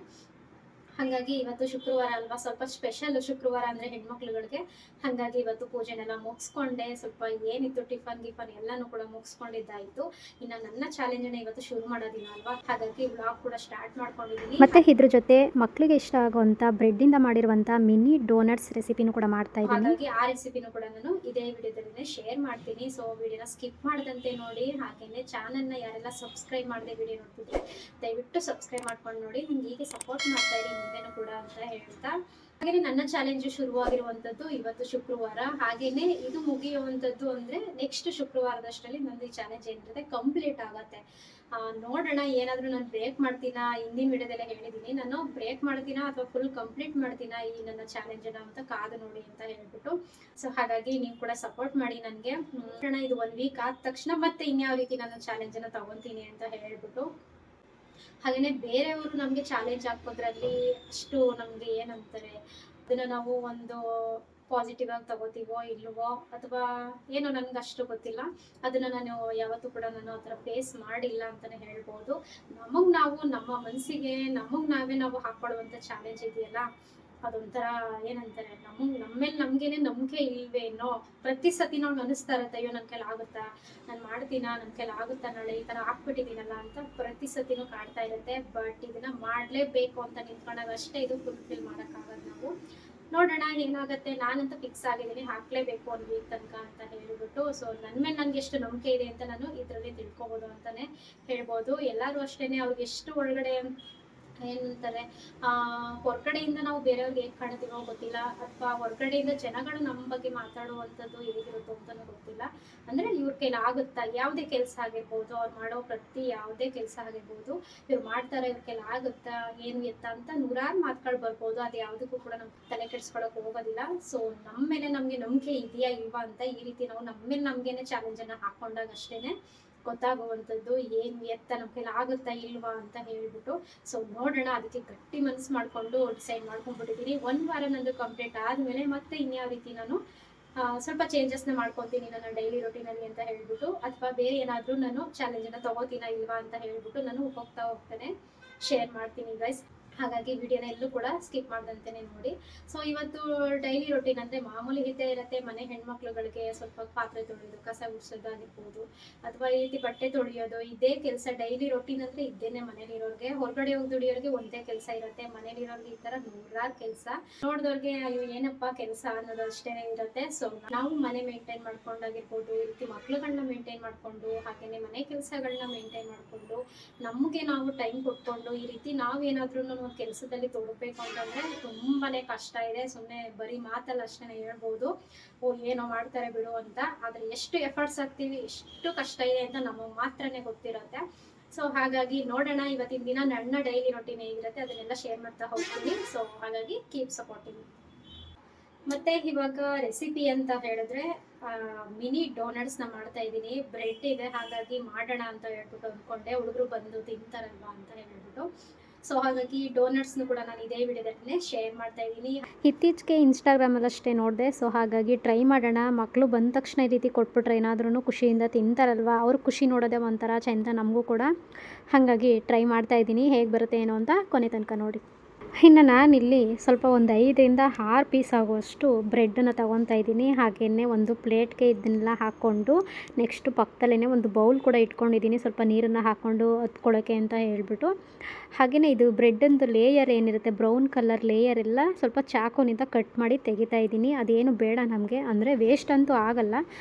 ಹಾಗಾಗಿ ಇವತ್ತು ಶುಕ್ರವಾರ ಅಲ್ವಾ, ಸ್ವಲ್ಪ ಸ್ಪೆಷಲ್ ಶುಕ್ರವಾರ ಅಂದರೆ ಹೆಣ್ಮಕ್ಳುಗಳಿಗೆ. ಹಾಗಾಗಿ ಇವತ್ತು ಪೂಜೆನೆಲ್ಲ ಮುಗಿಸ್ಕೊಂಡೆ. ಸ್ವಲ್ಪ ಏನಿತ್ತು ಟಿಫನ್ ಎಲ್ಲನೂ ಕೂಡ ಮುಗಿಸ್ಕೊಂಡಿದ್ದಾಯಿತು. ಇನ್ನು ನನ್ನ ಚಾಲೆಂಜನ್ನ ಇವತ್ತು ಶುರು ಮಾಡೋದಿಲ್ಲ ಅಲ್ವಾ, ಹಾಗಾಗಿ ವ್ಲಾಗ್ ಕೂಡ ಸ್ಟಾರ್ಟ್ ಮಾಡ್ಕೊಂಡಿದ್ದೀನಿ. ಮತ್ತು ಇದ್ರ ಜೊತೆ ಮಕ್ಕಳಿಗೆ ಇಷ್ಟ ಆಗುವಂಥ ಬ್ರೆಡ್ಡಿಂದ ಮಾಡಿರುವಂಥ ಮಿನಿ ಡೋನಟ್ಸ್ ರೆಸಿಪಿನೂ ಕೂಡ ಮಾಡ್ತಾ ಇದ್ದೀನಿ. ಹಾಗಾಗಿ ಆ ರೆಸಿಪಿನೂ ಕೂಡ ನಾನು ಇದೇ ವಿಡಿಯೋದಲ್ಲಿ ಶೇರ್ ಮಾಡ್ತೀನಿ. ಸೊ ವಿಡಿಯೋನ ಸ್ಕಿಪ್ ಮಾಡದಂತೆ ನೋಡಿ. ಹಾಗೆಯೇ ಚಾನಲ್ನ ಯಾರೆಲ್ಲ ಸಬ್ಸ್ಕ್ರೈಬ್ ಮಾಡದೆ ವಿಡಿಯೋ ನೋಡ್ತಿದ್ರೆ ದಯವಿಟ್ಟು ಸಬ್ಸ್ಕ್ರೈಬ್ ಮಾಡ್ಕೊಂಡು ನೋಡಿ. ನಿಮ್ಗೆ ಹೀಗೆ ಸಪೋರ್ಟ್ ಮಾಡ್ತಾ ಇರಿ ಮುಂದೆನೂ ಕೂಡ ಅಂತ ಹೇಳ್ತಾ, ಹಾಗೇನೆ ನನ್ನ ಚಾಲೆಂಜ್ ಶುರುವಾಗಿರುವಂಥದ್ದು ಇವತ್ತು ಶುಕ್ರವಾರ. ಹಾಗೇನೆ ಇದು ಮುಗಿಯುವಂಥದ್ದು ಅಂದರೆ ನೆಕ್ಸ್ಟ್ ಶುಕ್ರವಾರದಷ್ಟರಲ್ಲಿ ನಂದು ಈ ಚಾಲೆಂಜ್ ಏನಿರುತ್ತೆ ಕಂಪ್ಲೀಟ್ ಆಗುತ್ತೆ. ನೋಡೋಣ, ಏನಾದರೂ ನಾನು ಬ್ರೇಕ್ ಮಾಡ್ತೀನಾ. ಹಿಂದಿನ ವಿಡಿಯೋದಲ್ಲೇ ಹೇಳಿದ್ದೀನಿ, ನಾನು ಬ್ರೇಕ್ ಮಾಡ್ತೀನಾ ಅಥವಾ ಫುಲ್ ಕಂಪ್ಲೀಟ್ ಮಾಡ್ತೀನಾ ಈ ನನ್ನ ಚಾಲೆಂಜನ್ನು ಅಂತ ಕಾದು ನೋಡಿ ಅಂತ ಹೇಳ್ಬಿಟ್ಟು. ಸೊ ಹಾಗಾಗಿ ನೀವು ಕೂಡ ಸಪೋರ್ಟ್ ಮಾಡಿ ನನಗೆ. ನೋಡೋಣ, ಇದು 1 ವೀಕ್ ಆದ ತಕ್ಷಣ ಮತ್ತೆ ಇನ್ಯಾವ ರೀತಿ ನನ್ನ ಚಾಲೆಂಜನ್ನು ತಗೊತೀನಿ ಅಂತ ಹೇಳ್ಬಿಟ್ಟು. ಹಾಗೆಯೇ ಬೇರೆಯವರು ನಮಗೆ ಚಾಲೆಂಜ್ ಹಾಕೋದ್ರಲ್ಲಿ ಅಷ್ಟು ನಮಗೆ ಏನಂತಾರೆ, ಅದನ್ನು ನಾವು ಒಂದು ಪಾಸಿಟಿವ್ ಆಗಿ ತಗೋತೀವೋ ಇಲ್ವೋ ಅಥವಾ ಏನೋ ನನಗೆ ಅಷ್ಟು ಗೊತ್ತಿಲ್ಲ. ಅದನ್ನು ನಾನು ಯಾವತ್ತೂ ಕೂಡ ನಾನು ಆ ಥರ ಫೇಸ್ ಮಾಡಿಲ್ಲ ಅಂತಲೇ ಹೇಳ್ಬೋದು. ನಮಗೆ ನಾವು ನಮ್ಮ ಮನಸ್ಸಿಗೆ ನಮಗೆ ನಾವೇ ನಾವು ಹಾಕ್ಕೊಳ್ಳುವಂಥ ಚಾಲೆಂಜ್ ಇದೆಯಲ್ಲ, ಅದೊಂಥರ ಏನಂತಾರೆ, ನಮ್ಮ ಮೇಲೆ ನಮಗೇನೆ ನಂಬಿಕೆ ಇಲ್ವೇನೋ. ಪ್ರತಿ ಸತಿ ನಾವು ಅನಿಸ್ತಾ ಇರುತ್ತೆ, ಅಯ್ಯೋ ನನ್ನ ಕೈಲಿ ಆಗುತ್ತಾ, ನಾನು ಮಾಡ್ತೀನಾ, ನನ್ನ ಕೈಲಿ ಆಗುತ್ತಾ ನಾಳೆ ಈ ಥರ ಆಗ್ಬಿಟ್ಟಿದ್ದೀನಲ್ಲ ಅಂತ ಪ್ರತಿ ಸತಿನೂ ಕಾಡ್ತಾ ಇರುತ್ತೆ. ಬಟ್ ಇದನ್ನ ಮಾಡಲೇಬೇಕು ಅಂತ ನಿಂತ್ಕೊಂಡಾಗ ಅಷ್ಟೇ ಇದು ಫುಲ್ಫಿಲ್ ಮಾಡೋಕ್ಕಾಗೋದು ನಾವು. ನೋಡೋಣ ಏನಾಗುತ್ತೆ. ನಾನಂತೂ ಫಿಕ್ಸ್ ಆಗಿದ್ದೀನಿ, ಹಾಕ್ಲೇಬೇಕು ಒಂದು ವೀಕ್ ತನಕ ಅಂತ ಹೇಳಿಬಿಟ್ಟು. ಸೊ ನನ್ನ ಮೇಲೆ ನನಗೆ ಎಷ್ಟು ನಂಬಿಕೆ ಇದೆ ಅಂತ ನಾನು ಇದರಲ್ಲಿ ತಿಳ್ಕೊಬೋದು ಅಂತಲೇ ಹೇಳ್ಬೋದು. ಎಲ್ಲರೂ ಅಷ್ಟೇ, ಅವ್ರಿಗೆ ಎಷ್ಟು ಒಳಗಡೆ ಏನಂತಾರೆ, ಹೊರಗಡೆಯಿಂದ ನಾವು ಬೇರೆಯವ್ರಿಗೆ ಹೇಗೆ ಕಾಣ್ತೀವೋ ಗೊತ್ತಿಲ್ಲ, ಅಥವಾ ಹೊರಗಡೆಯಿಂದ ಜನಗಳು ನಮ್ಮ ಬಗ್ಗೆ ಮಾತಾಡುವಂಥದ್ದು ಹೇಗಿರುತ್ತೋ ಅಂತಲೂ ಗೊತ್ತಿಲ್ಲ. ಅಂದರೆ ಇವ್ರ ಕೈಲಿ ಆಗುತ್ತಾ, ಯಾವುದೇ ಕೆಲಸ ಆಗಿರ್ಬೋದು, ಅವ್ರು ಮಾಡೋ ಪ್ರತಿ ಯಾವುದೇ ಕೆಲಸ ಆಗಿರ್ಬೋದು, ಇವ್ರು ಮಾಡ್ತಾರೆ, ಇವ್ರ ಕೈಲಿ ಆಗುತ್ತಾ, ಏನು ಎತ್ತ ಅಂತ ನೂರಾರು ಮಾತುಗಳು ಬರ್ಬೋದು. ಅದು ಯಾವುದಕ್ಕೂ ಕೂಡ ನಾವು ತಲೆ ಕೆಡಿಸ್ಕೊಳಕ್ಕೆ ಹೋಗೋದಿಲ್ಲ. ಸೊ ನಮ್ಮ ಮೇಲೆ ನಮಗೆ ನಂಬಿಕೆ ಇದೆಯಾ ಇಲ್ವಾ ಅಂತ ಈ ರೀತಿ ನಾವು ನಮ್ಮ ಮೇಲೆ ನಮಗೇನೆ ಚಾಲೆಂಜನ್ನು ಹಾಕ್ಕೊಂಡಾಗ ಅಷ್ಟೇ ಗೊತ್ತಾಗುವಂಥದ್ದು ಏನು ಎತ್ತ ನಮ್ಮ ಕೈಲಿ ಆಗುತ್ತಾ ಇಲ್ವಾ ಅಂತ ಹೇಳ್ಬಿಟ್ಟು. ಸೊ ನೋಡೋಣ, ಅದಕ್ಕೆ ಗಟ್ಟಿ ಮನಸ್ಸು ಮಾಡಿಕೊಂಡು ಡಿಸೈಡ್ ಮಾಡ್ಕೊಂಡ್ಬಿಟ್ಟಿದ್ದೀನಿ. 1 ವಾರ ನಂದು ಕಂಪ್ಲೀಟ್ ಆದಮೇಲೆ ಮತ್ತೆ ಇನ್ಯಾವ ರೀತಿ ನಾನು ಸ್ವಲ್ಪ ಚೇಂಜಸ್ನ ಮಾಡ್ಕೊತೀನಿ ನನ್ನ ಡೈಲಿ ರೊಟೀನಲ್ಲಿ ಅಂತ ಹೇಳ್ಬಿಟ್ಟು, ಅಥವಾ ಬೇರೆ ಏನಾದರೂ ನಾನು ಚಾಲೆಂಜನ್ನು ತೊಗೋತೀನ ಇಲ್ವಾ ಅಂತ ಹೇಳ್ಬಿಟ್ಟು ನಾನು ಹೋಗ್ತಾನೆ ಶೇರ್ ಮಾಡ್ತೀನಿ ಗೈಸ್. ಹಾಗಾಗಿ ವಿಡಿಯೋನ ಎಲ್ಲೂ ಕೂಡ ಸ್ಕಿಪ್ ಮಾಡ್ದಂತೆಯೇ ನೋಡಿ. ಸೊ ಇವತ್ತು ಡೈಲಿ ರೊಟೀನ್ ಅಂದರೆ ಮಾಮೂಲಿ ಇದ್ದೇ ಇರುತ್ತೆ. ಮನೆ ಹೆಣ್ಮಕ್ಳುಗಳಿಗೆ ಸ್ವಲ್ಪ ಪಾತ್ರೆ ತೊಳೆಯೋದು, ಕಸ ಗುಡಿಸೋದಾಗಿರ್ಬೋದು, ಅಥವಾ ಈ ರೀತಿ ಬಟ್ಟೆ ತೊಳೆಯೋದು, ಇದೇ ಕೆಲಸ. ಡೈಲಿ ರೊಟೀನ್ ಅಂದರೆ ಇದ್ದೇನೆ. ಮನೇಲಿರೋರಿಗೆ, ಹೊರಗಡೆ ಹೋಗಿ ದುಡಿಯೋರಿಗೆ ಒಂದೇ ಕೆಲಸ ಇರುತ್ತೆ, ಮನೇಲಿರೋರಿಗೆ ಈ ಥರ ನೂರಾರು ಕೆಲಸ. ನೋಡಿದವ್ರಿಗೆ ಅಯ್ಯೋ ಏನಪ್ಪ ಕೆಲಸ ಅನ್ನೋದು ಅಷ್ಟೇ ಇರುತ್ತೆ. ಸೊ ನಾವು ಮನೆ ಮೇಂಟೈನ್ ಮಾಡ್ಕೊಂಡಾಗಿರ್ಬೋದು, ಈ ರೀತಿ ಮಕ್ಳುಗಳನ್ನ ಮೇಂಟೈನ್ ಮಾಡಿಕೊಂಡು, ಹಾಗೆಯೇ ಮನೆ ಕೆಲಸಗಳನ್ನ ಮೇಂಟೈನ್ ಮಾಡಿಕೊಂಡು, ನಮಗೆ ನಾವು ಟೈಮ್ ಕೊಟ್ಕೊಂಡು ಈ ರೀತಿ ನಾವೇನಾದ್ರೂ ಕೆಲಸದಲ್ಲಿ ತೊಡಗಬೇಕು ಅಂತಂದರೆ ತುಂಬಾ ಕಷ್ಟ ಇದೆ. ಸುಮ್ಮನೆ ಬರೀ ಮಾತಲ್ಲ ಅಷ್ಟೇ ಹೇಳ್ಬೋದು, ಓ ಏನೋ ಮಾಡ್ತಾರೆ ಬಿಡು ಅಂತ. ಆದರೆ ಎಷ್ಟು ಎಫರ್ಟ್ಸ್ ಹಾಕ್ತೀವಿ, ಎಷ್ಟು ಕಷ್ಟ ಇದೆ ಅಂತ ನಮಗೆ ಮಾತ್ರನೇ ಗೊತ್ತಿರುತ್ತೆ. ಸೊ ಹಾಗಾಗಿ ನೋಡೋಣ ಇವತ್ತಿನ ದಿನ ನನ್ನ ಡೈಲಿ ರೊಟೀನ್ ಹೇಗಿರುತ್ತೆ ಅದನ್ನೆಲ್ಲ ಶೇರ್ ಮಾಡ್ತಾ ಹೋಗ್ತೀನಿ. ಸೊ ಹಾಗಾಗಿ ಕೀಪ್ ಸಪೋರ್ಟಿಂಗ್. ಮತ್ತು ಇವಾಗ ರೆಸಿಪಿ ಅಂತ ಹೇಳಿದ್ರೆ ಮಿನಿ ಡೋನಟ್ಸ್ನ ಮಾಡ್ತಾ ಇದ್ದೀನಿ. ಬ್ರೆಡ್ ಇದೆ, ಹಾಗಾಗಿ ಮಾಡೋಣ ಅಂತ ಹೇಳ್ಬಿಟ್ಟು ಅಂದ್ಕೊಂಡೆ, ಹುಡುಗರು ಬಂದು ತಿಂತಾರಲ್ವಾ ಅಂತ ಹೇಳ್ಬಿಟ್ಟು. ಸೊ ಹಾಗಾಗಿ ಡೋನಟ್ಸ್ನು ಕೂಡ ನಾನು ಇದೇ ವಿಡಿಯೋದಲ್ಲೇ ಶೇರ್ ಮಾಡ್ತಾ ಇದ್ದೀನಿ. ಇತ್ತೀಚೆಗೆ ಇನ್ಸ್ಟಾಗ್ರಾಮಲ್ಲಿ ಅಷ್ಟೇ ನೋಡಿದೆ. ಸೊ ಹಾಗಾಗಿ ಟ್ರೈ ಮಾಡೋಣ. ಮಕ್ಕಳು ಬಂದ ತಕ್ಷಣ ಈ ರೀತಿ ಕೊಟ್ಬಿಟ್ರೆ ಏನಾದ್ರೂ ಖುಷಿಯಿಂದ ತಿಂತಾರಲ್ವ, ಅವ್ರ ಖುಷಿ ನೋಡೋದೇ ಒಂಥರ ಚೆಂದ ನಮಗೂ ಕೂಡ. ಹಾಗಾಗಿ ಟ್ರೈ ಮಾಡ್ತಾ ಇದ್ದೀನಿ, ಹೇಗೆ ಬರುತ್ತೆ ಏನೋ ಅಂತ ಕೊನೆ ತನಕ ನೋಡಿ. ಇನ್ನು ನಾನಿಲ್ಲಿ ಸ್ವಲ್ಪ ಒಂದು 5ರಿಂದ 6 ಪೀಸ್ ಆಗುವಷ್ಟು ಬ್ರೆಡ್ಡನ್ನು ತೊಗೊತಾ ಇದ್ದೀನಿ. ಹಾಗೆಯೇ ಒಂದು ಪ್ಲೇಟ್ಗೆ ಇದನ್ನೆಲ್ಲ ಹಾಕ್ಕೊಂಡು, ನೆಕ್ಸ್ಟು ಪಕ್ಕದಲ್ಲೇ ಒಂದು ಬೌಲ್ ಕೂಡ ಇಟ್ಕೊಂಡಿದ್ದೀನಿ, ಸ್ವಲ್ಪ ನೀರನ್ನು ಹಾಕ್ಕೊಂಡು ಹತ್ಕೊಳ್ಳೋಕ್ಕೆ ಅಂತ ಹೇಳ್ಬಿಟ್ಟು. ಹಾಗೆಯೇ ಇದು ಬ್ರೆಡ್ಡಂದು ಲೇಯರ್ ಏನಿರುತ್ತೆ, ಬ್ರೌನ್ ಕಲರ್ ಲೇಯರ್ ಎಲ್ಲ ಸ್ವಲ್ಪ ಚಾಕುನಿಂದ ಕಟ್ ಮಾಡಿ ತೆಗಿತಾ ಇದ್ದೀನಿ. ಅದೇನು ಬೇಡ ನಮಗೆ, ಅಂದರೆ ವೇಸ್ಟ್ ಅಂತೂ ಆಗಲ್ಲ,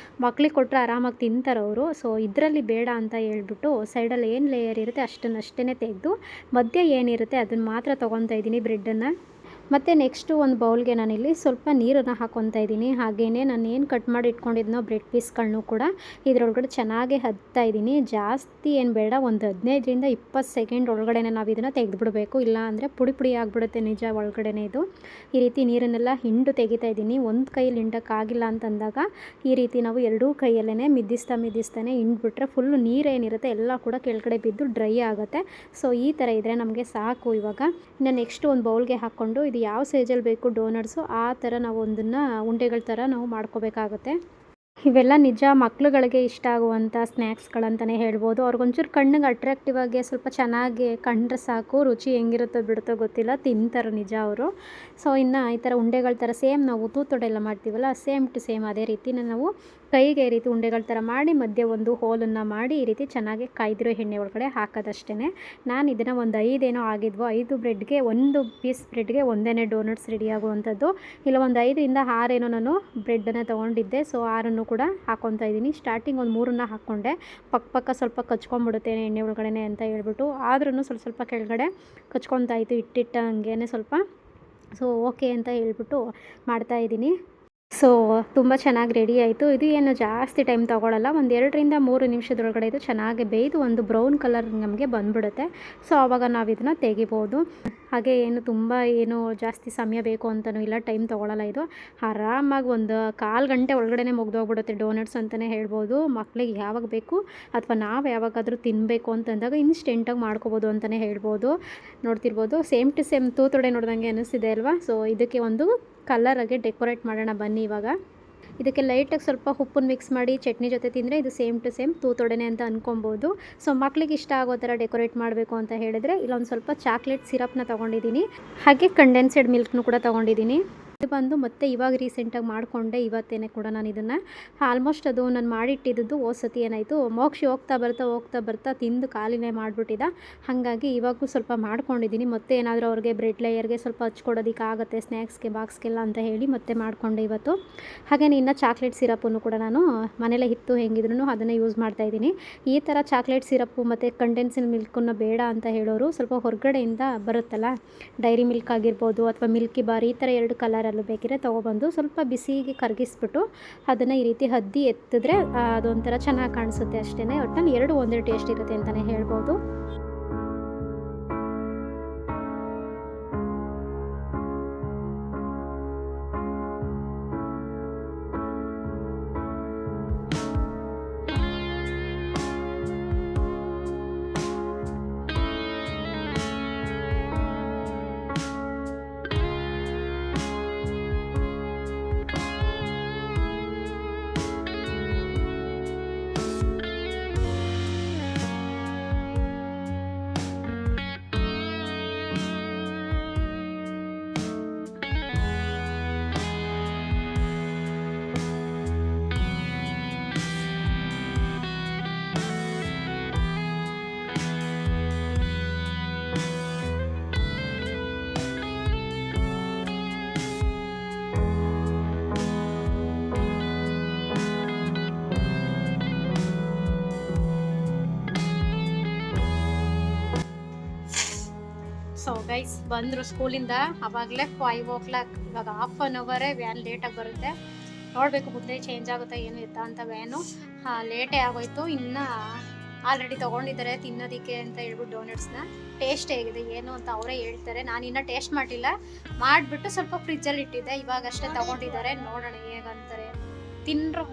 ಮಕ್ಳಿಗೆ ಕೊಟ್ಟರೆ ಆರಾಮಾಗಿ ತಿಂತಾರೆ ಅವರು. ಸೊ ಇದರಲ್ಲಿ ಬೇಡ ಅಂತ ಹೇಳ್ಬಿಟ್ಟು ಸೈಡಲ್ಲಿ ಏನು ಲೇಯರ್ ಇರುತ್ತೆ ಅಷ್ಟೇ ತೆಗೆದು ಮಧ್ಯೆ ಏನಿರುತ್ತೆ ಅದನ್ನು ಮಾತ್ರ ತೊಗೊತಾ ಇದ್ದೀನಿ ಬ್ರೆಡ್ಡನ್ನು. ಮತ್ತು ನೆಕ್ಸ್ಟು ಒಂದು ಬೌಲ್ಗೆ ನಾನಿಲ್ಲಿ ಸ್ವಲ್ಪ ನೀರನ್ನು ಹಾಕ್ಕೊತಾ ಇದ್ದೀನಿ. ಹಾಗೆಯೇ ನಾನು ಏನು ಕಟ್ ಮಾಡಿ ಇಟ್ಕೊಂಡಿದ್ನೋ ಬ್ರೆಡ್ ಪೀಸ್ಗಳನ್ನೂ ಕೂಡ ಇದರೊಳಗಡೆ ಚೆನ್ನಾಗಿ ಹತ್ತಾ ಇದ್ದೀನಿ. ಜಾಸ್ತಿ ಏನು ಬೇಡ, ಒಂದು 15ರಿಂದ 20 ಸೆಕೆಂಡ್ ಒಳಗಡೆ ನಾವು ಇದನ್ನು ತೆಗೆದುಬಿಡಬೇಕು, ಇಲ್ಲ ಅಂದರೆ ಪುಡಿ ಪುಡಿ ಆಗಿಬಿಡುತ್ತೆ ನಿಜ ಒಳಗಡೆ ಇದು. ಈ ರೀತಿ ನೀರನ್ನೆಲ್ಲ ಹಿಂಡು ತೆಗಿತಾ ಇದ್ದೀನಿ. ಒಂದು ಕೈಯಲ್ಲಿ ಹಿಂಡೋಕ್ಕಾಗಿಲ್ಲ ಅಂತಂದಾಗ ಈ ರೀತಿ ನಾವು ಎರಡೂ ಕೈಯಲ್ಲೇ ಮಿದ್ದಿಸ್ತಾನೆ ಹಿಂಡ್ಬಿಟ್ರೆ ಫುಲ್ಲು ನೀರೇನಿರುತ್ತೆ ಎಲ್ಲ ಕೂಡ ಕೆಳಗಡೆ ಬಿದ್ದು ಡ್ರೈ ಆಗುತ್ತೆ. ಸೊ ಈ ಥರ ಇದ್ದರೆ ನಮಗೆ ಸಾಕು. ಇವಾಗ ಇನ್ನು ನೆಕ್ಸ್ಟ್ ಒಂದು ಬೌಲ್ಗೆ ಹಾಕ್ಕೊಂಡು ಇದು ಯಾವ ಸೈಜಲ್ಲಿ ಬೇಕು ಡೋನಟ್ಸು ಆ ಥರ ನಾವು ಒಂದನ್ನು ಉಂಡೆಗಳ ಥರ ನಾವು ಮಾಡ್ಕೋಬೇಕಾಗುತ್ತೆ. ಇವೆಲ್ಲ ನಿಜ ಮಕ್ಳುಗಳಿಗೆ ಇಷ್ಟ ಆಗುವಂಥ ಸ್ನ್ಯಾಕ್ಸ್ಗಳಂತಲೇ ಹೇಳ್ಬೋದು. ಅವ್ರಿಗೊಂಚೂರು ಕಣ್ಣಿಗೆ ಅಟ್ರಾಕ್ಟಿವ್ ಆಗಿ ಸ್ವಲ್ಪ ಚೆನ್ನಾಗಿ ಕಂಡ್ರೆ ಸಾಕು, ರುಚಿ ಹೆಂಗಿರುತ್ತೋ ಬಿಡುತ್ತೋ ಗೊತ್ತಿಲ್ಲ, ತಿಂತಾರೆ ನಿಜ ಅವರು. ಸೊ ಇನ್ನು ಈ ಥರ ಉಂಡೆಗಳ ಥರ ಸೇಮ್ ನಾವು ತೂತೊಡೆ ಎಲ್ಲ ಮಾಡ್ತೀವಲ್ಲ, ಸೇಮ್ ಟು ಸೇಮ್ ಅದೇ ರೀತಿನ ನಾವು ಕೈಗೆ ಈ ರೀತಿ ಉಂಡೆಗಳ ಥರ ಮಾಡಿ ಮಧ್ಯೆ ಒಂದು ಹೋಲನ್ನು ಮಾಡಿ ಈ ರೀತಿ ಚೆನ್ನಾಗಿ ಕಾಯ್ದಿರೋ ಎಣ್ಣೆ ಒಳಗಡೆ ಹಾಕೋದಷ್ಟೇ. ನಾನು ಇದನ್ನು ಒಂದು 5 ಏನೋ ಆಗಿದ್ವು, 5 ಬ್ರೆಡ್ಗೆ, ಒಂದು ಪೀಸ್ ಬ್ರೆಡ್ಗೆ ಒಂದೇ ಡೋನಟ್ಸ್ ರೆಡಿ ಆಗುವಂಥದ್ದು. ಇಲ್ಲ ಒಂದು 5ರಿಂದ 6 ಏನೋ ನಾನು ಬ್ರೆಡ್ಡನ್ನು ತೊಗೊಂಡಿದ್ದೆ. ಸೊ 6 ಕೂಡ ಹಾಕ್ಕೊತಾ ಇದ್ದೀನಿ. ಸ್ಟಾರ್ಟಿಂಗ್ ಒಂದು 3 ಹಾಕ್ಕೊಂಡೆ, ಪಕ್ಕ ಸ್ವಲ್ಪ ಕಚ್ಕೊಂಡ್ಬಿಡುತ್ತೆ ಎಣ್ಣೆ ಒಳಗಡೆ ಅಂತ ಹೇಳ್ಬಿಟ್ಟು, ಆದ್ರೂ ಸ್ವಲ್ಪ ಕೆಳಗಡೆ ಕಚ್ಕೊತಾ ಇತ್ತು ಇಟ್ಟಿಟ್ಟ ಹಂಗೇ ಸ್ವಲ್ಪ. ಸೊ ಓಕೆ ಅಂತ ಹೇಳ್ಬಿಟ್ಟು ಮಾಡ್ತಾಯಿದ್ದೀನಿ. ಸೊ ತುಂಬ ಚೆನ್ನಾಗಿ ರೆಡಿ ಆಯಿತು. ಇದು ಏನು ಜಾಸ್ತಿ ಟೈಮ್ ತೊಗೊಳ್ಳಲ್ಲ, ಒಂದು 2ರಿಂದ 3 ನಿಮಿಷದೊಳಗಡೆ ಇದು ಚೆನ್ನಾಗಿ ಬೇಯ್ದು ಒಂದು ಬ್ರೌನ್ ಕಲರ್ ನಮಗೆ ಬಂದುಬಿಡುತ್ತೆ. ಸೊ ಆವಾಗ ನಾವು ಇದನ್ನು ತೆಗಿಬೋದು. ಹಾಗೆ ಏನು ಜಾಸ್ತಿ ಸಮಯ ಬೇಕು ಅಂತಲೂ ಇಲ್ಲ, ಟೈಮ್ ತೊಗೊಳ್ಳಲ್ಲ. ಇದು ಆರಾಮಾಗಿ ಒಂದು 1/4 ಗಂಟೆ ಒಳಗಡೆ ಮುಗ್ದೋಗ್ಬಿಡುತ್ತೆ ಡೋನಟ್ಸ್ ಅಂತಲೇ ಹೇಳ್ಬೋದು. ಮಕ್ಕಳಿಗೆ ಯಾವಾಗ ಬೇಕು ಅಥವಾ ನಾವು ಯಾವಾಗಾದರೂ ತಿನ್ನಬೇಕು ಅಂತಂದಾಗ ಇನ್ಸ್ಟೆಂಟಾಗಿ ಮಾಡ್ಕೋಬೋದು ಅಂತಲೇ ಹೇಳ್ಬೋದು. ನೋಡ್ತಿರ್ಬೋದು, ಸೇಮ್ ಟು ಸೇಮ್ ತೂತೊಡೆ ನೋಡ್ದಂಗೆ ಅನ್ನಿಸ್ತಿದೆ ಅಲ್ವಾ. ಸೊ ಇದಕ್ಕೆ ಒಂದು ಕಲರಾಗೆ ಡೆಕೋರೇಟ್ ಮಾಡೋಣ ಬನ್ನಿ. ಇವಾಗ ಇದಕ್ಕೆ ಲೈಟಾಗಿ ಸ್ವಲ್ಪ ಉಪ್ಪನ್ನು ಮಿಕ್ಸ್ ಮಾಡಿ ಚಟ್ನಿ ಜೊತೆ ತಿಂದರೆ ಇದು ಸೇಮ್ ಟು ಸೇಮ್ ತೂತೊಡೆನೆ ಅಂತ ಅಂದ್ಕೊಬೋದು. ಸೊ ಮಕ್ಳಿಗೆ ಇಷ್ಟ ಆಗೋ ಥರ ಡೆಕೋರೇಟ್ ಮಾಡಬೇಕು ಅಂತ ಹೇಳಿದ್ರೆ ಇಲ್ಲೊಂದು ಸ್ವಲ್ಪ ಚಾಕ್ಲೇಟ್ ಸಿರಪ್ನ ತೊಗೊಂಡಿದ್ದೀನಿ, ಹಾಗೆ ಕಂಡೆನ್ಸೆಡ್ ಮಿಲ್ಕ್ನು ಕೂಡ ತೊಗೊಂಡಿದ್ದೀನಿ. ಇದು ಬಂದು ಮತ್ತೆ ಇವಾಗ ರೀಸೆಂಟಾಗಿ ಮಾಡಿಕೊಂಡೆ, ಇವತ್ತೇನೆ ಕೂಡ ನಾನು ಇದನ್ನು ಆಲ್ಮೋಸ್ಟ್ ಅದು ನಾನು ಮಾಡಿಟ್ಟಿದ್ದು ಸತಿ ಏನಾಯಿತು ಮೋಕ್ಷಿ ಹೋಗ್ತಾ ಬರ್ತಾ ತಿಂದು ಖಾಲಿನೇ ಮಾಡಿಬಿಟ್ಟಿದ್ದ. ಹಾಗಾಗಿ ಇವಾಗೂ ಸ್ವಲ್ಪ ಮಾಡ್ಕೊಂಡಿದ್ದೀನಿ, ಮತ್ತೆ ಏನಾದರೂ ಅವ್ರಿಗೆ ಬ್ರೆಡ್ ಲೇಯರ್ಗೆ ಸ್ವಲ್ಪ ಹಚ್ಕೊಡೋದಕ್ಕಾಗುತ್ತೆ ಸ್ನ್ಯಾಕ್ಸ್ಗೆ ಬಾಕ್ಸ್ಗೆಲ್ಲ ಅಂತ ಹೇಳಿ ಮತ್ತೆ ಮಾಡಿಕೊಂಡೆ ಇವತ್ತು. ಹಾಗೆಯೇ ಇನ್ನು ಚಾಕ್ಲೇಟ್ ಸಿರಪ್ಪನ್ನು ಕೂಡ ನಾನು ಮನೇಲೆ ಇತ್ತು ಹೆಂಗಿದ್ರು ಅದನ್ನೇ ಯೂಸ್ ಮಾಡ್ತಾಯಿದ್ದೀನಿ. ಈ ಥರ ಚಾಕ್ಲೇಟ್ ಸಿರಪ್ಪು ಮತ್ತು ಕಂಡೆನ್ಸ್ಡ್ ಮಿಲ್ಕನ್ನು ಬೇಡ ಅಂತ ಹೇಳೋರು ಸ್ವಲ್ಪ ಹೊರಗಡೆಯಿಂದ ಬರುತ್ತಲ್ಲ, ಡೈರಿ ಮಿಲ್ಕ್ ಆಗಿರ್ಬೋದು ಅಥವಾ ಮಿಲ್ಕಿ ಬಾರ್, ಈ ಥರ 2 ಕಲರಲ್ಲೂ ಬೇಕಿದ್ರೆ ತೊಗೊಬಂದು ಸ್ವಲ್ಪ ಬಿಸಿಗೆ ಕರಗಿಸ್ಬಿಟ್ಟು ಅದನ್ನು ಈ ರೀತಿ ಹದ್ದಿ ಎತ್ತಿದ್ರೆ ಅದೊಂಥರ ಚೆನ್ನಾಗಿ ಕಾಣಿಸುತ್ತೆ ಅಷ್ಟೇ. ಒಟ್ಟಿನಲ್ಲಿ 2 ಒಂದೇ ಟೇಸ್ಟ್ ಇರುತ್ತೆ ಅಂತಲೇ ಹೇಳ್ಬೋದು. ಸೊ ಗೈಸ್ ಬಂದರು ಸ್ಕೂಲಿಂದ, ಆವಾಗಲೇ 5 o'clock, ಇವಾಗ ಹಾಫ್ ಆನ್ ಅವರೇ ವ್ಯಾನ್ ಲೇಟಾಗಿ ಬರುತ್ತೆ. ನೋಡಬೇಕು ಮುಂದೆ ಚೇಂಜ್ ಆಗುತ್ತಾ ಏನು ಇತ್ತಾ ಅಂತ ವ್ಯಾನು. ಲೇಟೇ ಆಗೋಯ್ತು. ಇನ್ನು ಆಲ್ರೆಡಿ ತೊಗೊಂಡಿದ್ದಾರೆ ತಿನ್ನೋದಕ್ಕೆ ಅಂತ ಹೇಳ್ಬಿಟ್ಟು ಡೋನಟ್ಸ್ನ. ಟೇಸ್ಟ್ ಹೇಗಿದೆ ಏನು ಅಂತ ಅವರೇ ಹೇಳ್ತಾರೆ, ನಾನು ಇನ್ನೂ ಟೇಸ್ಟ್ ಮಾಡಿಲ್ಲ. ಮಾಡಿಬಿಟ್ಟು ಸ್ವಲ್ಪ ಫ್ರಿಜ್ಜಲ್ಲಿ ಇಟ್ಟಿದ್ದೆ, ಇವಾಗಷ್ಟೇ ತೊಗೊಂಡಿದ್ದಾರೆ, ನೋಡೋಣ ಹೇಗಂತಾರೆ. ತಿನ್ರು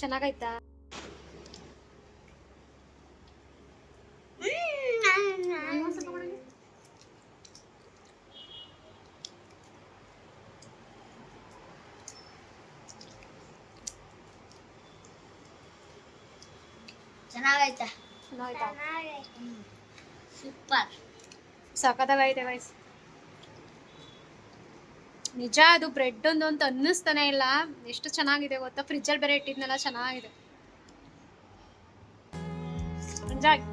ಚೆನ್ನಾಗೈತಾ? ಚೆನ್ನಾಗೈತೆ. ಸೂಪರ್, ಸಖತ್ತಾಗೈತೆ ಗೈಸ್. ನಿಜ ಅದು ಬ್ರೆಡ್ ಒಂದು ಅಂತ ಅನ್ನಿಸ್ತಾನೆ ಇಲ್ಲ, ಎಷ್ಟು ಚೆನ್ನಾಗಿದೆ ಗೊತ್ತಾ. ಫ್ರಿಜ್ಜಲ್ಲಿ ಬೇರೆ ಇಟ್ಟಿದ್ನೆಲ್ಲ, ಚೆನ್ನಾಗಿದೆ. ಎಂಜಾಯ್.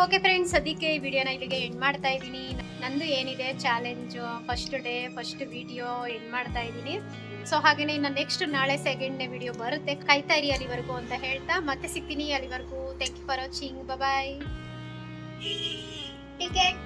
ಓಕೆ ಫ್ರೆಂಡ್ಸ್, ಅದಕ್ಕೆ ಈ ವಿಡಿಯೋನ ಇಲ್ಲಿಗೆ ಎಂಡ್ ಮಾಡ್ತಾ ಇದ್ದೀನಿ. ನಂದು ಏನಿದೆ challenge, first day first video end ಮಾಡ್ತಾ ಇದ್ದೀನಿ. ಸೊ ಹಾಗೆಯೇ ಇನ್ನು ನೆಕ್ಸ್ಟ್ ನಾಳೆ ಸೆಕೆಂಡ್ನೇ ವಿಡಿಯೋ ಬರುತ್ತೆ, ಕಾಯ್ತಾ ಇರಿ ಅಲ್ಲಿವರೆಗೂ ಅಂತ ಹೇಳ್ತಾ ಮತ್ತೆ ಸಿಗ್ತೀನಿ. ಅಲ್ಲಿವರೆಗೂ thank you for watching, bye. Ticket